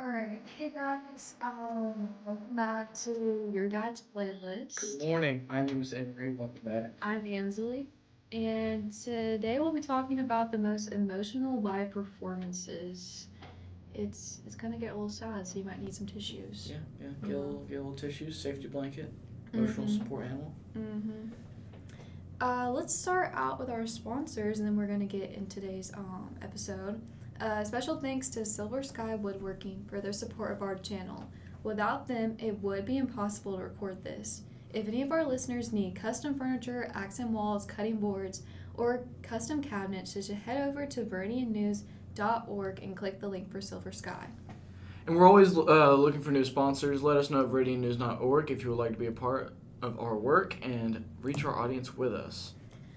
Alright, hey guys, welcome back to your guys' playlist. Good morning. My name is Avery. Welcome back. I'm Ansley, and today we'll be talking about the most emotional live performances. It's gonna get a little sad, so you might need some tissues. Yeah. Get a little tissue, safety blanket, emotional Mm-hmm. support animal. Mm-hmm. Let's start out with our sponsors, and then we're gonna get in today's episode. Special thanks to Silver Sky Woodworking for their support of our channel. Without them, it would be impossible to record this. If any of our listeners need custom furniture, accent walls, cutting boards, or custom cabinets, just head over to viridiannews.org and click the link for Silver Sky. And we're always looking for new sponsors. Let us know at viridiannews.org if you would like to be a part of our work and reach our audience with us.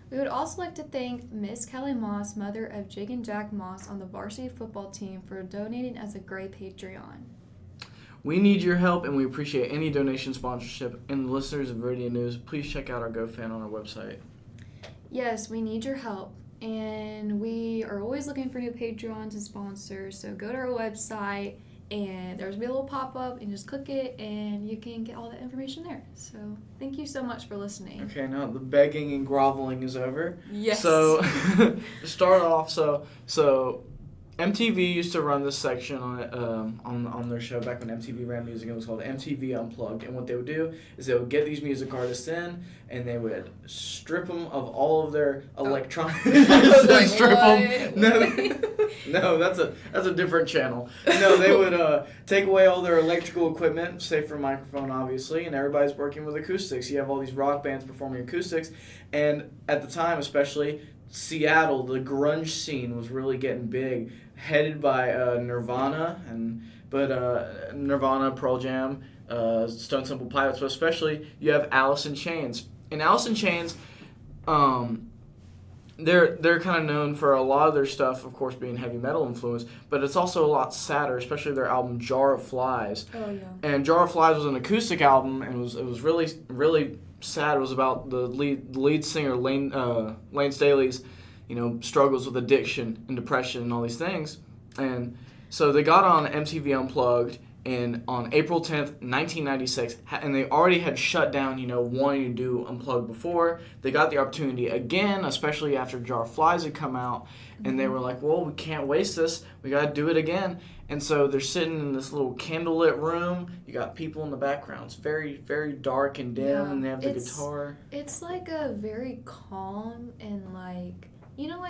We would also like to thank Miss Kelly Moss, mother of Jake and Jack Moss on the varsity football team, for donating as a great Patreon. We need your help, and we appreciate any donation, sponsorship, and listeners of Viridian News. Please check out our GoFan on our website. Yes, we need your help, and we are always looking for new Patreons and sponsors, so go to our website, and there's going to be a little pop-up, and just click it, and you can get all the information there. So thank you so much for listening. Okay, now the begging and groveling is over. Yes. So, to start off, so MTV used to run this section on their show back when MTV ran music. It was called MTV Unplugged. And what they would do is they would get these music artists in, and they would strip them of all of their electronics. Strip them. No, that's a different channel. No, they would take away all their electrical equipment, save for a microphone, obviously, and everybody's working with acoustics. You have all these rock bands performing acoustics, and at the time, especially Seattle, the grunge scene was really getting big, headed by Nirvana, Nirvana, Pearl Jam, Stone Temple Pilots, but especially you have Alice in Chains. And Alice in Chains, they're kind of known for a lot of their stuff, of course, being heavy metal influence, but it's also a lot sadder, especially their album Jar of Flies. Oh, yeah. And Jar of Flies was an acoustic album, and it was really sad. It was about the lead singer Lane Staley's, struggles with addiction and depression and all these things. And so they got on MTV Unplugged on April 10th, 1996, and they already had shut down, wanting to do Unplugged before. They got the opportunity again, especially after Jar of Flies had come out, and they were like, well, we can't waste this. We got to do it again. And so they're sitting in this little candlelit room. You got people in the background. It's very, very dark and dim, and they have the guitar. It's like a very calm and like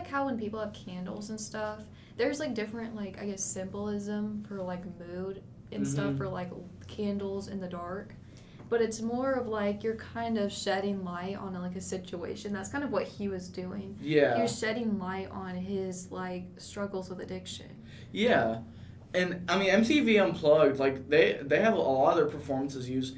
how when people have candles and stuff, there's like different I guess symbolism for like mood and stuff for like candles in the dark. But it's more of like you're kind of shedding light on like a situation. That's kind of what he was doing. Yeah. He was shedding light on his like struggles with addiction. Yeah. And I mean MTV Unplugged, like they have a lot of their performances use,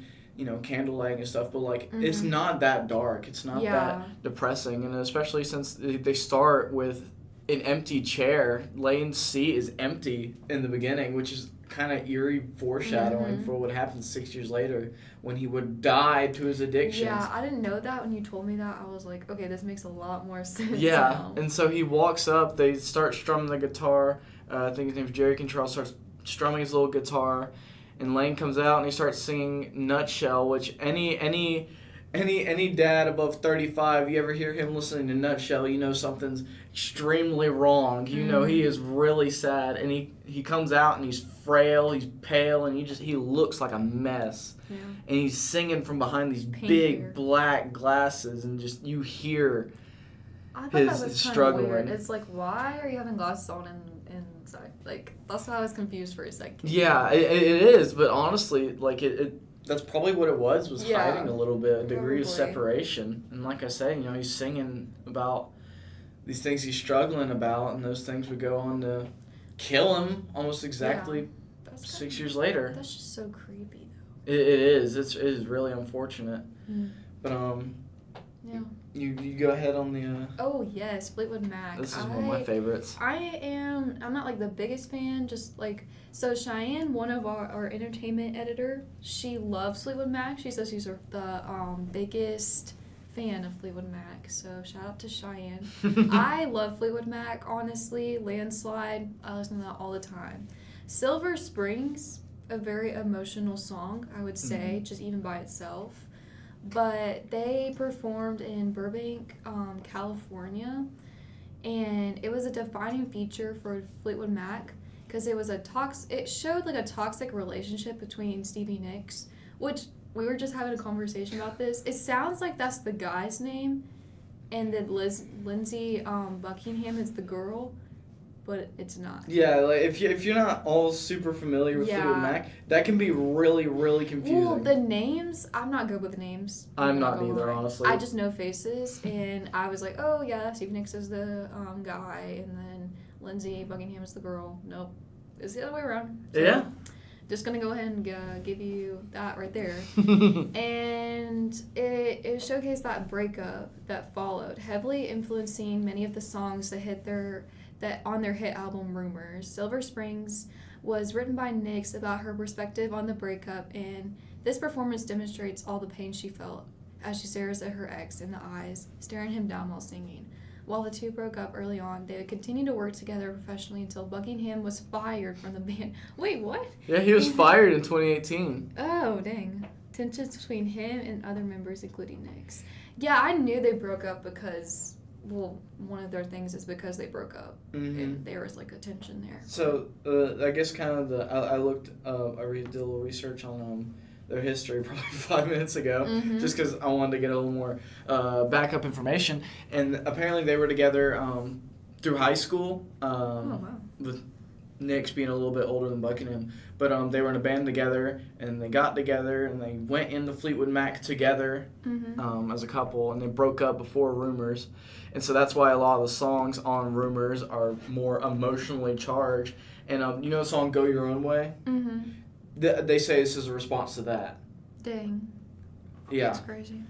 candlelight and stuff, but like it's not that dark. It's not that depressing, and especially since they start with an empty chair. Lane's seat is empty in the beginning, which is kind of eerie foreshadowing for what happens 6 years later when he would die to his addictions. Yeah, I didn't know that when you told me that. I was like, okay, this makes a lot more sense. Yeah, now. And so he walks up, they start strumming the guitar. I think his name's Jerry Cantrell, starts strumming his little guitar, and Lane comes out and he starts singing Nutshell, which any dad above 35, you ever hear him listening to Nutshell, something's extremely wrong. He is really sad, and he comes out and he's frail, he's pale, and he looks like a mess. Yeah. And he's singing from behind these Pink big hair. black glasses, and just you hear I thought his that was kind of struggling. weird. It's like, why are you having glasses on inside? Like, that's why I was confused for a second. Yeah, it is, but honestly, like it that's probably what it was hiding a little bit, a degree of Probably. separation. And like I say, he's singing about these things he's struggling about, and those things would go on to kill him almost exactly That's 6 years later. That's just so creepy, though. It is. It is really unfortunate. But Yeah. you go ahead on the. Oh yes, Fleetwood Mac. This is one of my favorites. I'm not like the biggest fan, just like, so Cheyenne, one of our entertainment editor, she loves Fleetwood Mac. She says she's the biggest fan of Fleetwood Mac, so shout out to Cheyenne. I love Fleetwood Mac, honestly. Landslide, I listen to that all the time. Silver Springs, a very emotional song, I would say, just even by itself. But they performed in Burbank, California, and it was a defining feature for Fleetwood Mac because it showed like a toxic relationship between Stevie Nicks, which we were just having a conversation about this. It sounds like that's the guy's name, and then Lindsey Buckingham is the girl, but it's not. Yeah, like if you're not all super familiar with Fleetwood Mac, that can be really, really confusing. Well, the names, I'm not good with names. I'm not either, honestly. I just know faces, and I was like, oh yeah, Stevie Nicks is the guy, and then Lindsey Buckingham is the girl. Nope, it's the other way around. So, yeah. Just gonna go ahead and give you that right there. And it showcased that breakup that followed, heavily influencing many of the songs that on their hit album Rumors. Silver Springs was written by Nicks about her perspective on the breakup, and this performance demonstrates all the pain she felt as she stares at her ex in the eyes, staring him down while singing. While the two broke up early on, they would continue to work together professionally until Buckingham was fired from the band. Wait, what? Yeah, he was fired in 2018. Oh, dang. Tensions between him and other members, including Nicks. Yeah, I knew they broke up because, well, one of their things is because they broke up. Mm-hmm. And there was, like, a tension there. So, I guess kind of I looked, did a little research on their history probably 5 minutes ago, just because I wanted to get a little more backup information. And apparently they were together through high school, with Nicks being a little bit older than Buckingham. But they were in a band together, and they got together, and they went into Fleetwood Mac together as a couple, and they broke up before Rumors. And so that's why a lot of the songs on Rumors are more emotionally charged. And you know the song Go Your Own Way? Mm-hmm. They say this is a response to that. Dang. Yeah. That's crazy.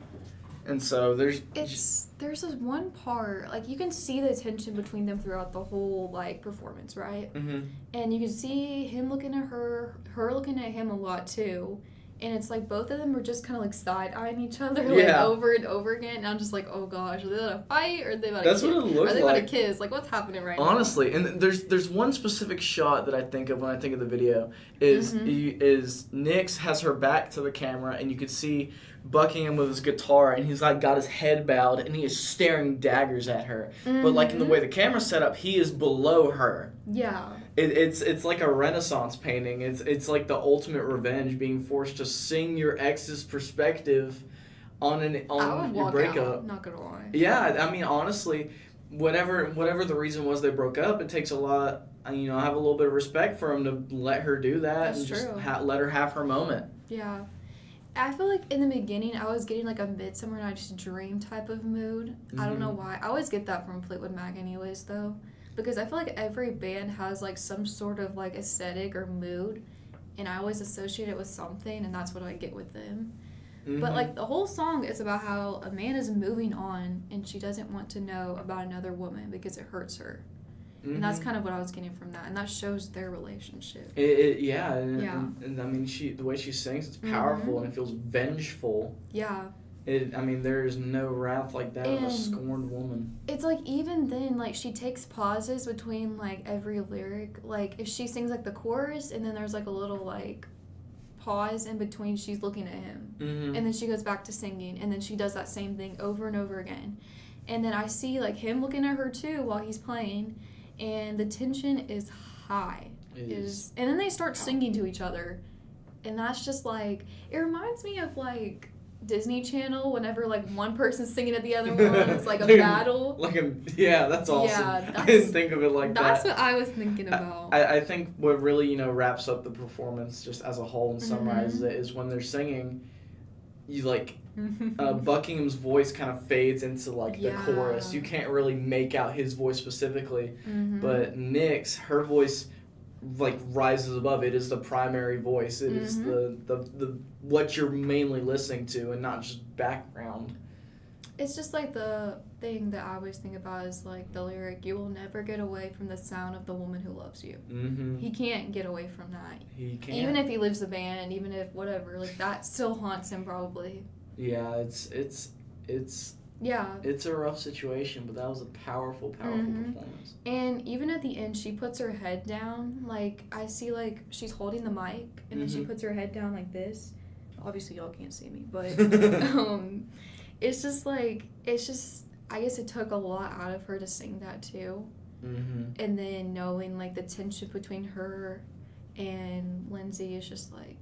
And so there's this one part, like, you can see the tension between them throughout the whole, like, performance, right? Mm-hmm. And you can see him looking at her looking at him a lot too. And it's like both of them are just kind of like side-eyeing each other like over and over again. And I'm just like, oh gosh, are they about to fight or are they about to kiss? That's what it looks like. Are they about to kiss? Like, what's happening right now? Honestly, and there's one specific shot that I think of when I think of the video is Nicks has her back to the camera, and you could see Buckingham with his guitar, and he's like got his head bowed, and he is staring daggers at her. But like in the way the camera's set up, he is below her. Yeah. It's like a Renaissance painting. It's like the ultimate revenge, being forced to sing your ex's perspective on your breakup. Out, not gonna lie. Yeah, I mean honestly, whatever the reason was they broke up, it takes a lot. You know, I have a little bit of respect for him to let her do that. That's and true. just let her have her moment. Yeah. I feel like in the beginning I was getting like a Midsummer Night's Dream type of mood. I don't know why. I always get that from Fleetwood Mac anyways though. Because I feel like every band has like some sort of like aesthetic or mood, and I always associate it with something, and that's what I get with them. But like the whole song is about how a man is moving on and she doesn't want to know about another woman because it hurts her. And that's kind of what I was getting from that, and that shows their relationship. And I mean the way she sings, it's powerful and it feels vengeful. Yeah. I mean, there is no wrath like that of a scorned woman. It's like even then, like she takes pauses between like every lyric. Like if she sings like the chorus and then there's like a little like pause in between, she's looking at him, and then she goes back to singing, and then she does that same thing over and over again. And then I see like him looking at her too while he's playing, and the tension is high. And then they start singing to each other, and that's just like, it reminds me of like Disney Channel whenever like one person's singing at the other one. It's like a battle. That's awesome. Yeah, I didn't think of it like that. That's what I was thinking about. I think what really wraps up the performance just as a whole and summarizes it is when they're singing, you like Buckingham's voice kind of fades into like the chorus. You can't really make out his voice specifically, but Nicks, her voice like rises above. It is the primary voice. It is the what you're mainly listening to and not just background. It's just like the thing that I always think about is like the lyric, "You will never get away from the sound of the woman who loves you." He can't get away from that. He can't. Even if he leaves the band, even if whatever, like that still haunts him probably. Yeah, it's Yeah. It's a rough situation, but that was a powerful performance. And even at the end, she puts her head down. Like, I see, like, she's holding the mic, and then she puts her head down like this. Obviously, y'all can't see me, but it's just, like, I guess it took a lot out of her to sing that, too. Mm-hmm. And then knowing, like, the tension between her and Lindsay is just, like...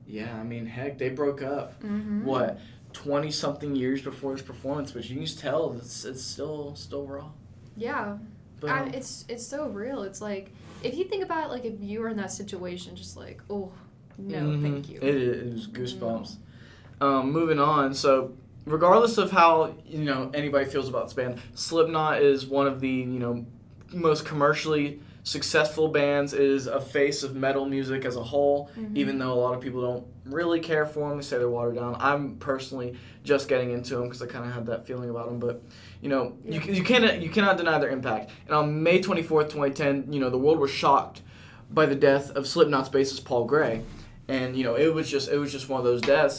Yeah, I mean, heck, they broke up. Mm-hmm. What, 20-something years before his performance, but you can just tell it's still raw. Yeah. But, it's so real. It's like, if you think about it, like, if you were in that situation, just like, oh, no, thank you. It was goosebumps. Moving on, so regardless of how, anybody feels about this band, Slipknot is one of the, most commercially successful bands. It is a face of metal music as a whole, even though a lot of people don't really care for them. They say they're watered down. I'm personally just getting into them because I kind of had that feeling about them. But, you cannot deny their impact. And on May 24th, 2010, the world was shocked by the death of Slipknot's bassist Paul Gray. And, it was just one of those deaths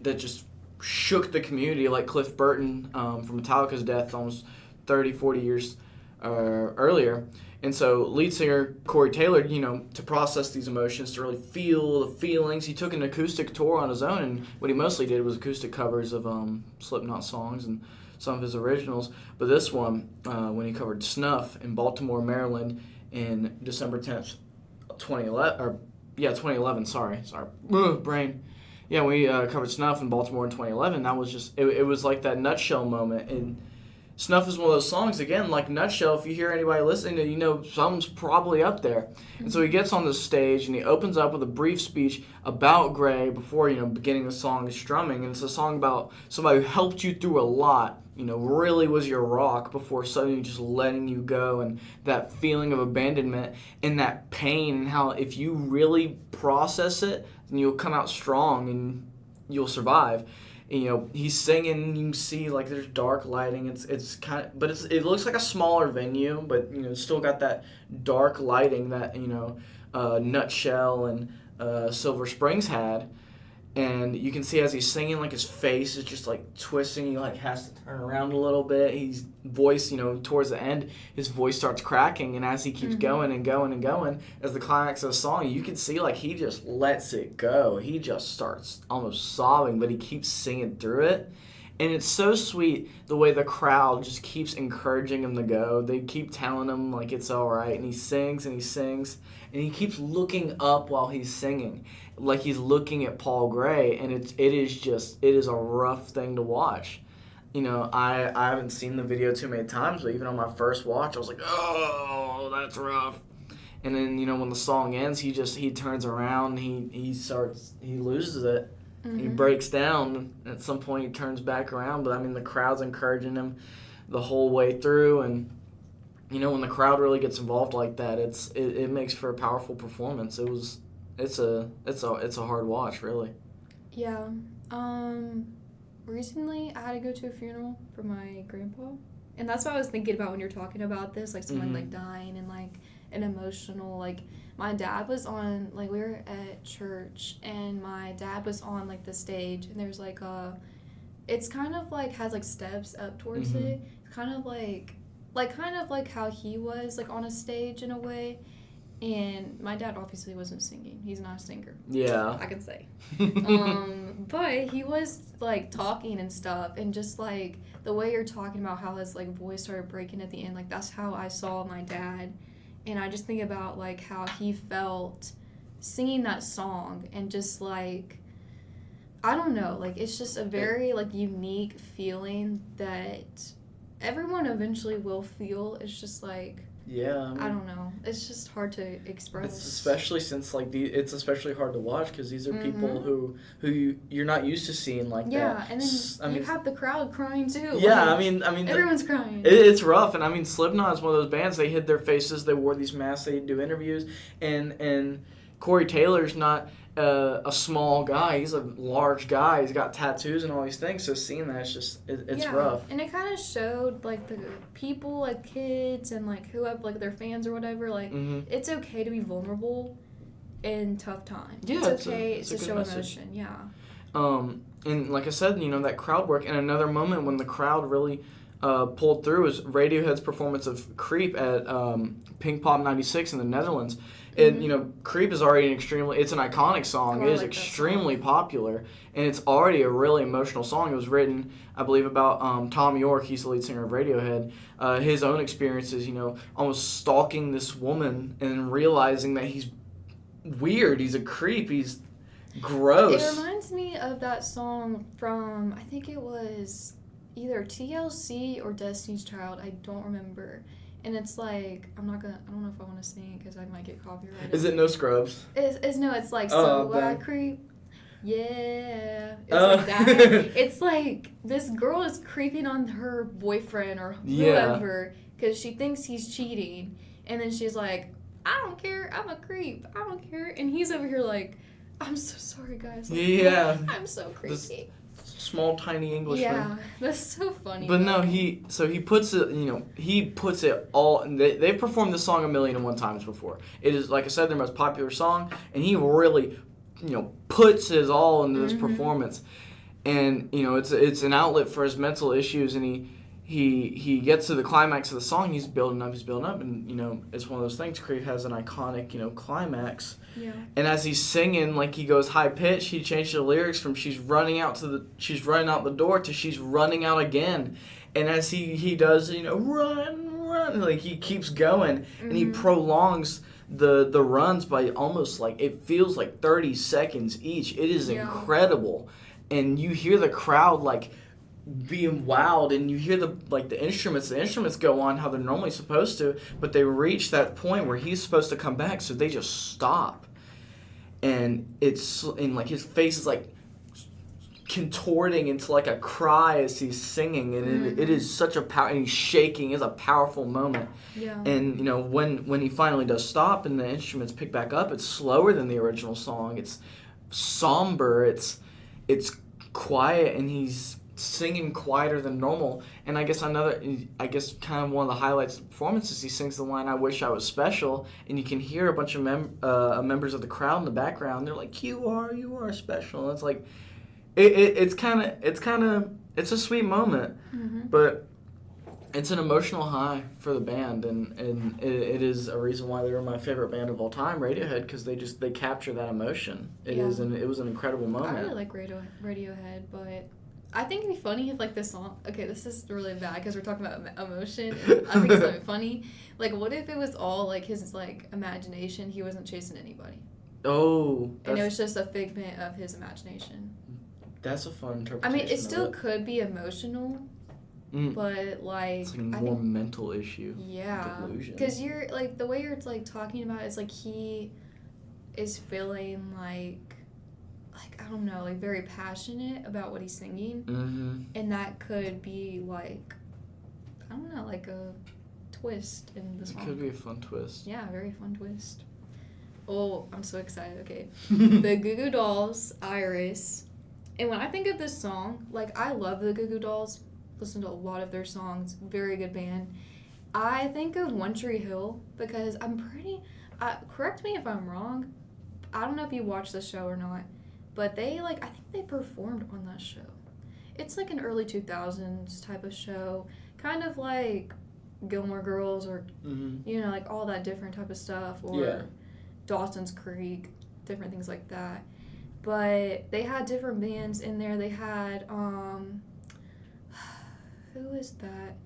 that just shook the community, like Cliff Burton from Metallica's death almost 30, 40 years earlier. And so lead singer Corey Taylor, to process these emotions, to really feel the feelings, he took an acoustic tour on his own, and what he mostly did was acoustic covers of Slipknot songs and some of his originals. But this one, when he covered Snuff in Baltimore, Maryland in December 10th, 2011, sorry. Brain. Yeah, we covered Snuff in Baltimore in 2011. That was just, it was like that Nutshell moment. And Snuff is one of those songs, again, like Nutshell, if you hear anybody listening to it, something's probably up there. And so he gets on the stage and he opens up with a brief speech about Gray before, beginning the song is strumming. And it's a song about somebody who helped you through a lot, really was your rock before suddenly just letting you go, and that feeling of abandonment and that pain, and how if you really process it, then you'll come out strong and you'll survive. And, he's singing. You can see like there's dark lighting. It's kind of, but it looks like a smaller venue, but it's still got that dark lighting that Nutshell and Silver Springs had. And you can see as he's singing, like his face is just like twisting. He like has to turn around a little bit. His voice, towards the end, his voice starts cracking. And as he keeps going and going and going, as the climax of the song, you can see like he just lets it go. He just starts almost sobbing, but he keeps singing through it. And it's so sweet the way the crowd just keeps encouraging him to go. They keep telling him like it's all right, and he sings and he sings, and he keeps looking up while he's singing, like he's looking at Paul Gray, and it is a rough thing to watch. I haven't seen the video too many times, but even on my first watch, I was like, oh, that's rough. And then when the song ends, he turns around, he loses it. He breaks down. At some point, he turns back around. But, the crowd's encouraging him the whole way through. And, when the crowd really gets involved like that, it makes for a powerful performance. It's a hard watch, really. Yeah. Recently, I had to go to a funeral for my grandpa. And that's what I was thinking about when you're talking about this. Like, someone, like, dying and, like, an emotional, like... My dad was on, like, we were at church, and my dad was on, like, the stage, and there's, like, it's kind of, like, has, like, steps up towards it. Kind of like how he was, like, on a stage in a way. And my dad obviously wasn't singing. He's not a singer. Yeah. I can say. But he was, like, talking and stuff, and just, like, the way you're talking about how his, like, voice started breaking at the end, like, that's how I saw my dad. And I just think about, like, how he felt singing that song, and just, like, I don't know, like, it's just a very, like, unique feeling that everyone eventually will feel. It's just, like, yeah, I don't know. It's just hard to express. It's especially since, like, it's especially hard to watch because these are people who you're not used to seeing like that. Yeah, and then you have the crowd crying too. Yeah, like, I mean, everyone's crying. It's rough, and Slipknot is one of those bands. They hid their faces, they wore these masks, they do interviews, and Corey Taylor's not a small guy. He's a large guy. He's got tattoos and all these things. So seeing that, it's rough. And it kind of showed, like, the people, like, kids and, like, who have, like, their fans or whatever, like, it's okay to be vulnerable in tough times. Yeah, it's okay to show message. emotion. Yeah. and like I said, that crowd work. And another moment when the crowd really pulled through is Radiohead's performance of Creep at Pinkpop 96 in the Netherlands. Creep is already it's an iconic song. Oh, It I is like that extremely song. popular, and it's already a really emotional song. It was written, I believe, about Tom York. He's the lead singer of Radiohead. His own experiences, almost stalking this woman and realizing that he's weird. He's a creep. He's gross. It reminds me of that song from, I think it was either TLC or Destiny's Child. I don't remember. And it's like, I don't know if I want to sing it because I might get copyrighted. Is it No Scrubs? It's like, Oh, so I dang. creep. Yeah. It's Oh. like that. It's like this girl is creeping on her boyfriend or Yeah. whoever because she thinks he's cheating. And then she's like, I don't care. I'm a creep. I don't care. And he's over here like, I'm so sorry, guys. Like, Yeah. I'm so creepy. Small, tiny Englishman. Yeah, that's so funny. But no, though. he puts it all. And they've performed this song 1,000,001 times before. It is, like I said, their most popular song, and he really, puts his all into this performance. And it's an outlet for his mental issues, and he gets to the climax of the song. He's building up, and it's one of those things. Creep has an iconic climax. Yeah. And as he's singing, like he goes high pitch, he changes the lyrics from she's running out the door to she's running out again. And as he does, run, like he keeps going and he prolongs the runs by almost like it feels like 30 seconds each. It is incredible. And you hear the crowd like being wowed, and you hear the instruments go on how they're normally supposed to, but they reach that point where he's supposed to come back, so they just stop, and like his face is like contorting into like a cry as he's singing, and it is such a power, and he's shaking. It's a powerful moment. Yeah. And when he finally does stop and the instruments pick back up, it's slower than the original song. It's somber, it's quiet, and he's singing quieter than normal. And I guess kind of one of the highlights of the performance is he sings the line, "I wish I was special," and you can hear a bunch of members of the crowd in the background. They're like, you are special. And it's like it's a sweet moment, but it's an emotional high for the band, and it is a reason why they were my favorite band of all time, Radiohead, because they capture that emotion. It was an incredible moment. I really like Radiohead, but I think it'd be funny if like this song. Okay, this is really bad because we're talking about emotion. And I think it's not funny. Like, what if it was all like his like imagination? He wasn't chasing anybody, Oh, and it was just a figment of his imagination. that's a fun I interpretation. mean, it still could be emotional, but like it's like a more mental issue. Yeah, Delusion. because you're like the way you're like talking about it is like he is feeling like I don't know, like very passionate about what he's singing, and that could be like I don't know, like a twist in the song. It could be a fun twist. Yeah, very fun twist. Oh, I'm so excited. Okay, the Goo Goo Dolls, Iris, and when I think of this song, like I love the Goo Goo Dolls. Listen to a lot of their songs. Very good band. I think of One Tree Hill because I'm pretty. Correct me if I'm wrong. I don't know if you watched the show or not, but they I think they performed on that show. It's like an early 2000s type of show, kind of like Gilmore Girls or like all that different type of stuff, or Dawson's Creek, different things like that. But they had different bands in there. They had who is that?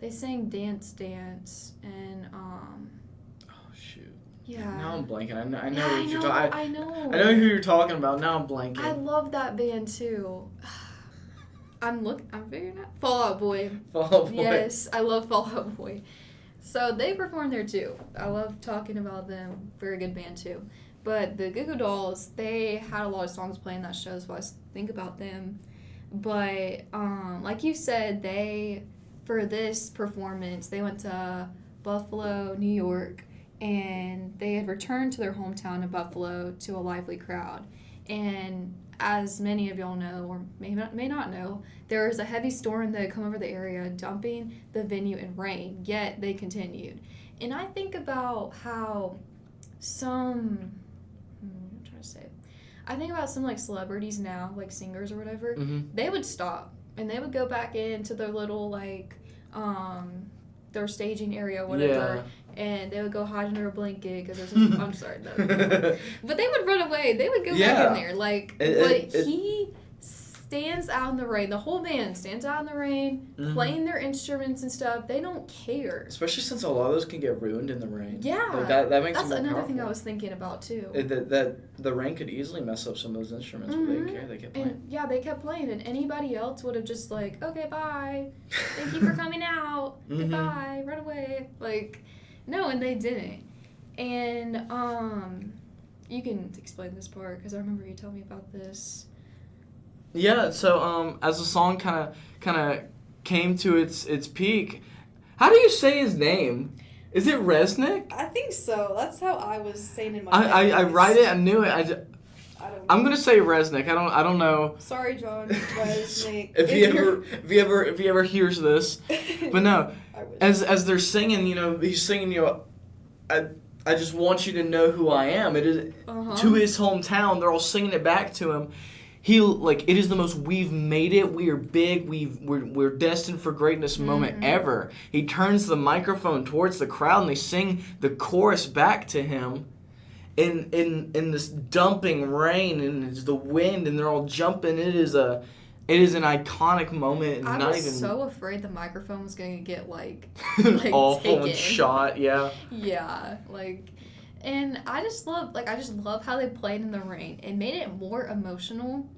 They sang Dance Dance and Oh shoot. yeah. Now I'm blanking. I know Yeah, who you're talking. I know. I know who you're talking about. Now I'm blanking. I love that band too. I'm figuring out Fall Out Boy. Fall Out Boy. Yes, I love Fall Out Boy. So they performed there too. I love talking about them. Very good band too. But the Goo Goo Dolls, they had a lot of songs playing that show, so I think about them. But like you said, for this performance, they went to Buffalo, New York, and they had returned to their hometown of Buffalo to a lively crowd. And as many of y'all know, or may not know, there was a heavy storm that had come over the area, dumping the venue in rain, yet they continued. And I think about how I think about some like celebrities now, like singers or whatever. Mhm. They would stop and they would go back into their little like their staging area, whatever, and they would go hide under a blanket because there's. I'm sorry, no, but they would run away. They would go back in there, like. He stands out in the rain. The whole band stands out in the rain, playing their instruments and stuff. They don't care. Especially since a lot of those can get ruined in the rain. Yeah, like that makes that's it more another powerful. thing I was thinking about too. That the rain could easily mess up some of those instruments, but they didn't care. They kept playing. And yeah, they kept playing, and anybody else would have just like, okay, bye, thank you for coming out, goodbye, run away. Like, no, and they didn't. And you can explain this part because I remember you telling me about this. Yeah, so as the song kind of came to its peak, how do you say his name? Is it Resnick? I think so. That's how I was saying in my I write it. I knew it. I don't know. I'm gonna say Resnick. I don't know. Sorry, John. Resnick. if he ever hears this, but no. As they're singing, he's singing, I just want you to know who I am. It is to his hometown. They're all singing it back to him. It is the most we've made it. We are big. We're destined for greatness moment ever. He turns the microphone towards the crowd and they sing the chorus back to him, in this dumping rain and it's the wind and they're all jumping. It is an iconic moment. I was so afraid the microphone was gonna get like awful taken. and shot. Yeah. Yeah, like. And I just love how they played in the rain. It made it more emotional,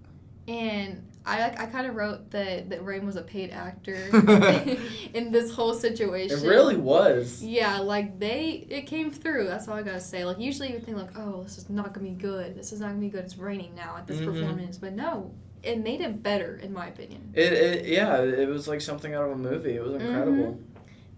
and I kind of wrote that Rain was a paid actor in this whole situation. It really was. Yeah, like it came through. That's all I gotta say. Like usually you would think like, oh, this is not gonna be good. This is not gonna be good. It's raining now at this performance, but no, it made it better in my opinion. It was like something out of a movie. It was incredible.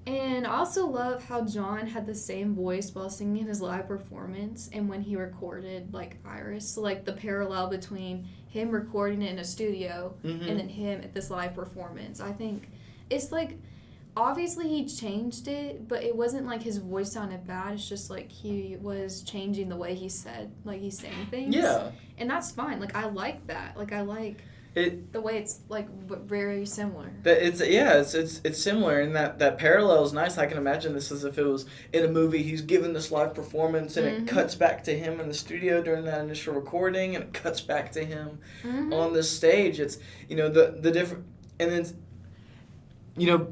And I also love how John had the same voice while singing his live performance and when he recorded, like, Iris. So, like, the parallel between him recording it in a studio and then him at this live performance. I think it's, like, obviously he changed it, but it wasn't, like, his voice sounded bad. It's just, like, he was changing the way he said, like, he's saying things. Yeah. And that's fine. Like, I like that. Like, I like... the way it's like very similar. It's similar, and that parallel is nice. I can imagine this as if it was in a movie. He's giving this live performance, and it cuts back to him in the studio during that initial recording, and it cuts back to him on the stage. It's the different, and then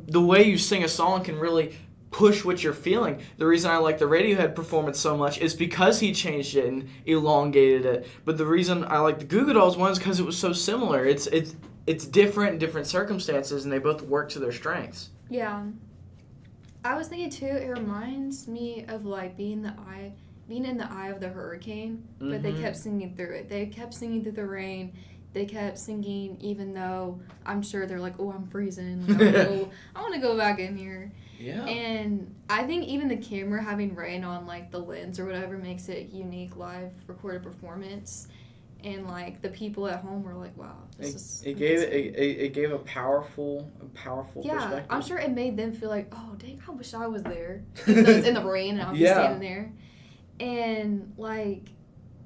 the way you sing a song can really push what you're feeling. The reason I like the Radiohead performance so much is because he changed it and elongated it. But the reason I like the Goo Goo Dolls one is because it was so similar. It's different in different circumstances, and they both work to their strengths. Yeah. I was thinking, too, it reminds me of, like, being in the eye of the hurricane, but they kept singing through it. They kept singing through the rain. They kept singing even though I'm sure they're like, oh, I'm freezing. Like, I want to go back in here. Yeah. And I think even the camera having rain on, like, the lens or whatever makes it a unique live recorded performance. And, like, the people at home were like, wow, it gave a powerful perspective. Yeah, I'm sure it made them feel like, oh, dang, I wish I was there. Even though it's in the rain and I'm just standing there. And, like,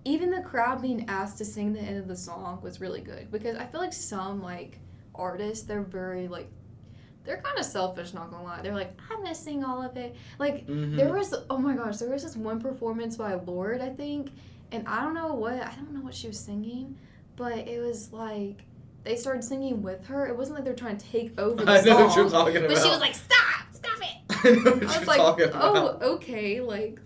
even the crowd being asked to sing the end of the song was really good. Because I feel like some, like, artists, they're very, like, they're kind of selfish, not gonna lie. They're like, I'm gonna sing all of it. Like, there was this one performance by Lorde, I think, and I don't know what she was singing, but it was like, they started singing with her. It wasn't like they're trying to take over the song. I know what you're talking about. But she was like, stop it. I know what you're talking about. Oh, okay, like,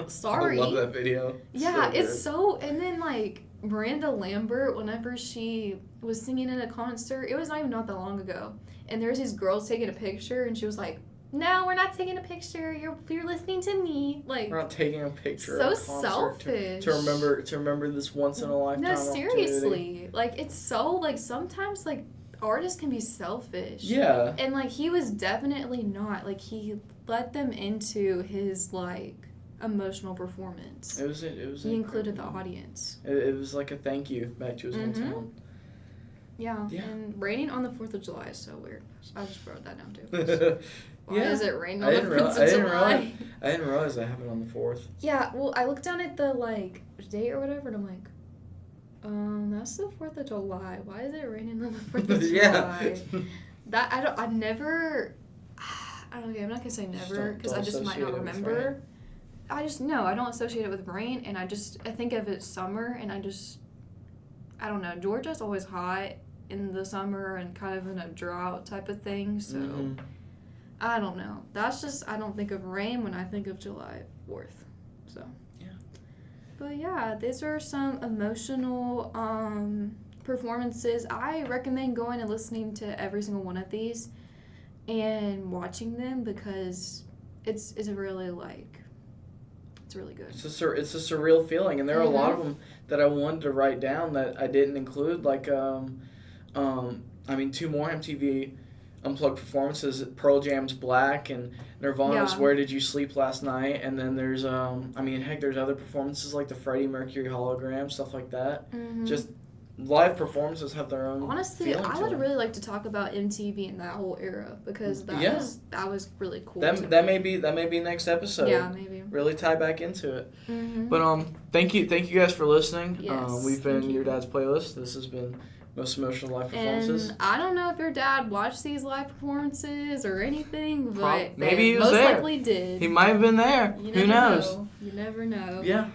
sorry. I love that video. Yeah, it's so, and then, like, Miranda Lambert, whenever she was singing in a concert, it was not that long ago, and there's these girls taking a picture, and she was like, no, we're not taking a picture, you're listening to me. Like, we're not taking a picture so of a concert selfish. to remember this once in a lifetime No, seriously. opportunity. Like, it's so, like, sometimes, like, artists can be selfish. Yeah. And, like, he was definitely not. Like, he let them into his, like, emotional performance. It was he included the audience. It was like a thank you back to his hometown. Yeah, and raining on the 4th of July is so weird. I just wrote that down too. Why is it raining on the 4th of July? I didn't realize that happened on the 4th. Yeah, well, I looked down at the, like, date or whatever, and I'm like, That's the 4th of July. Why is it raining on the 4th of Yeah. July? I never, I don't know, I'm not gonna say never, because I Don't just might associate not it with remember. I don't associate it with rain, and I think of it summer, and I don't know, Georgia's always hot in the summer and kind of in a drought type of thing, so Mhm. I don't know. I don't think of rain when I think of July 4th, so. Yeah. But yeah, these are some emotional performances. I recommend going and listening to every single one of these and watching them because it's really it's really good. It's a surreal feeling, and there are a lot of them that I wanted to write down that I didn't include. Like, two more MTV Unplugged performances: Pearl Jam's "Black" and Nirvana's Yeah. "Where Did You Sleep Last Night?" And then there's there's other performances like the Freddie Mercury hologram, stuff like that. Mm-hmm. Just live performances have their own. Honestly, feeling I to would them. really like to talk about MTV and that whole era because that Yeah. was really cool. That may be next episode. Yeah, maybe. Really tie back into it. Mm-hmm. But thank you guys for listening. Yes, We've been thank you. Your Dad's Playlist. This has been Most Emotional Live Performances. And I don't know if your dad watched these live performances or anything, but Maybe they he was most there. likely did. He might have been there. You Who never knows? know. You never know. Yeah.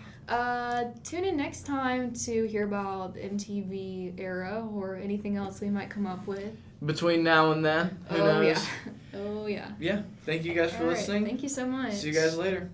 Tune in next time to hear about the MTV era or anything else we might come up with. Between now and then, who Oh knows? yeah. Oh yeah. Yeah. Thank you guys for All right, listening. Thank you so much. See you guys later.